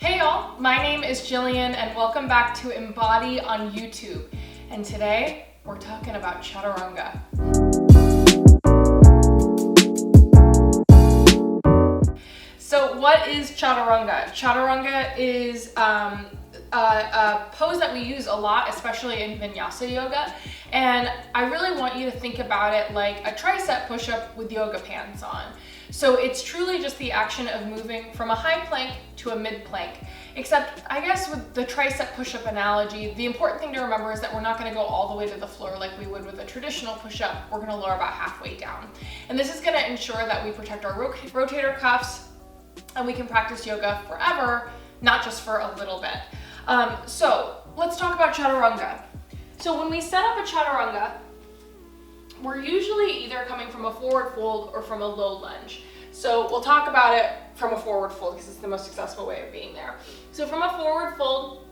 Hey y'all, my name is Jillian and welcome back to EMBODY on YouTube. And today we're talking about Chaturanga. So what is Chaturanga? Chaturanga is a pose that we use a lot, especially in Vinyasa yoga. And I really want you to think about it like a tricep push-up with yoga pants on. So it's truly just the action of moving from a high plank to a mid plank. Except, I guess with the tricep push-up analogy, the important thing to remember is that we're not gonna go all the way to the floor like we would with a traditional push-up. We're gonna lower about halfway down. And this is gonna ensure that we protect our rotator cuffs and we can practice yoga forever, not just for a little bit. So let's talk about Chaturanga. So when we set up a Chaturanga, we're usually either coming from a forward fold or from a low lunge. So we'll talk about it from a forward fold because it's the most successful way of being there. So from a forward fold,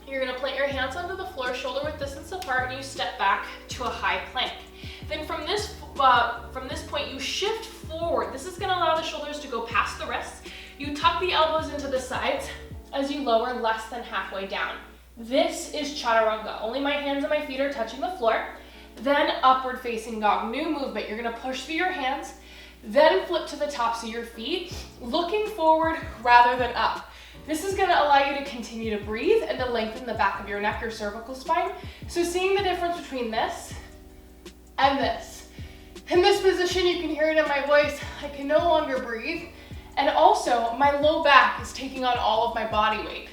you're gonna plant your hands onto the floor, shoulder width distance apart, and you step back to a high plank. Then from this point, you shift forward. This is gonna allow the shoulders to go past the wrists. You tuck the elbows into the sides as you lower less than halfway down. This is Chaturanga. Only my hands and my feet are touching the floor. Then upward facing dog, new movement. You're gonna push through your hands, then flip to the tops of your feet, looking forward rather than up. This is gonna allow you to continue to breathe and to lengthen the back of your neck, your cervical spine. So seeing the difference between this and this. In this position, you can hear it in my voice, I can no longer breathe. And also, my low back is taking on all of my body weight.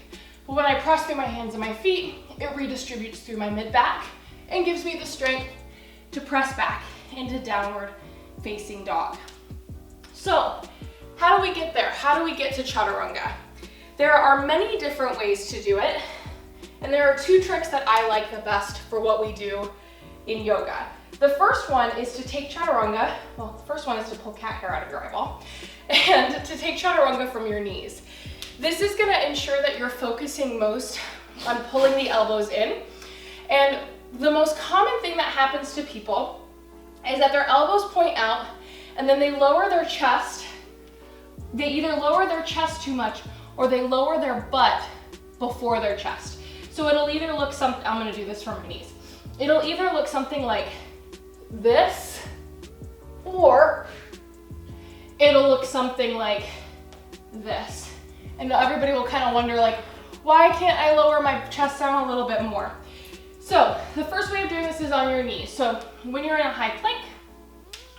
But when I press through my hands and my feet, it redistributes through my mid back and gives me the strength to press back into downward facing dog. So, how do we get there? How do we get to Chaturanga? There are many different ways to do it, and there are two tricks that I like the best for what we do in yoga. The first one is to take Chaturanga, well, the first one is to pull cat hair out of your eyeball, and to take Chaturanga from your knees. This is gonna ensure that you're focusing most on pulling the elbows in, and the most common thing that happens to people is that their elbows point out and then they lower their chest. They either lower their chest too much or they lower their butt before their chest. So it'll either look something, I'm gonna do this from my knees. It'll either look something like this or it'll look something like this. And everybody will kind of wonder like, why can't I lower my chest down a little bit more? So the first way of doing this is on your knees. So when you're in a high plank,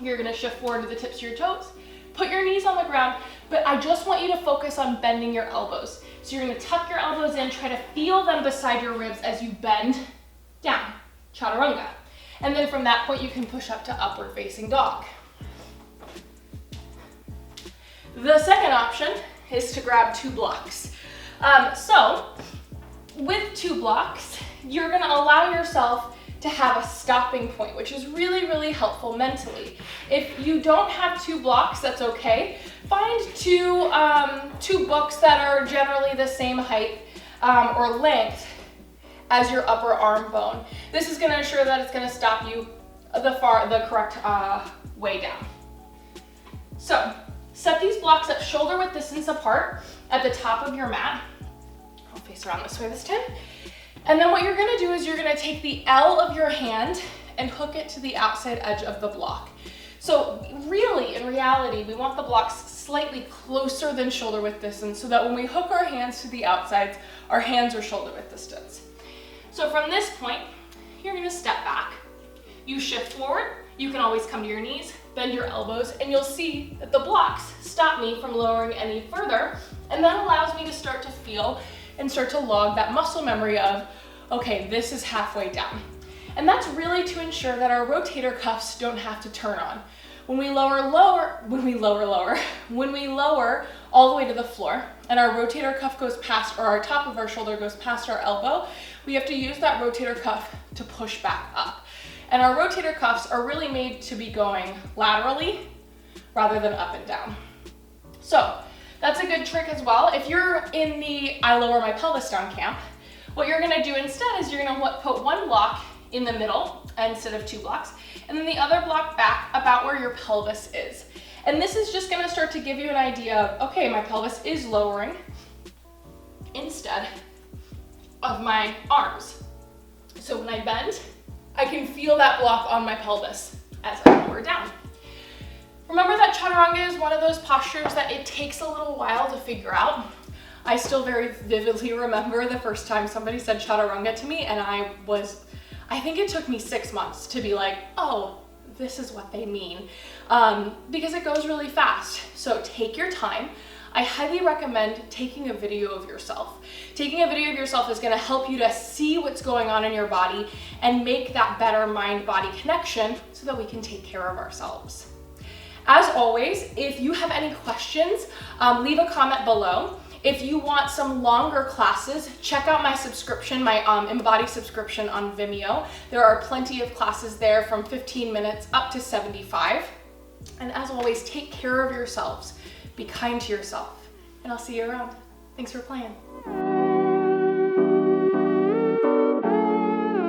you're gonna shift forward to the tips of your toes, put your knees on the ground, but I just want you to focus on bending your elbows. So you're gonna tuck your elbows in, try to feel them beside your ribs as you bend down, Chaturanga. And then from that point, you can push up to upward facing dog. The second option is to grab two blocks. So with two blocks, you're gonna allow yourself to have a stopping point, which is really, really helpful mentally. If you don't have two blocks, that's okay. Find two books that are generally the same height or length as your upper arm bone. This is gonna ensure that it's gonna stop you the correct way down. So set these blocks at shoulder width distance apart at the top of your mat. I'll face around this way this time. And then what you're gonna do is you're gonna take the L of your hand and hook it to the outside edge of the block. So really, in reality, we want the blocks slightly closer than shoulder width distance so that when we hook our hands to the outsides, our hands are shoulder width distance. So from this point, you're gonna step back. You shift forward, you can always come to your knees, bend your elbows, and you'll see that the blocks stop me from lowering any further, and that allows me to start to feel and start to log that muscle memory of, okay, this is halfway down. And that's really to ensure that our rotator cuffs don't have to turn on. When we lower all the way to the floor and our rotator cuff goes past, or our top of our shoulder goes past our elbow, we have to use that rotator cuff to push back up. And our rotator cuffs are really made to be going laterally rather than up and down. So that's a good trick as well. If you're in the I lower my pelvis down camp, what you're gonna do instead is you're gonna put one block in the middle instead of two blocks, and then the other block back about where your pelvis is. And this is just gonna start to give you an idea of, okay, my pelvis is lowering, of my arms. So when I bend, I can feel that block on my pelvis as I lower down. Remember that Chaturanga is one of those postures that it takes a little while to figure out. I still very vividly remember the first time somebody said Chaturanga to me, and I think it took me 6 months to be like, oh, this is what they mean, because it goes really fast. So take your time. I highly recommend taking a video of yourself. Taking a video of yourself is gonna help you to see what's going on in your body and make that better mind-body connection so that we can take care of ourselves. As always, if you have any questions, leave a comment below. If you want some longer classes, check out my subscription, my EMBODY subscription on Vimeo. There are plenty of classes there from 15 minutes up to 75. And as always, take care of yourselves. Be kind to yourself. And I'll see you around. Thanks for playing.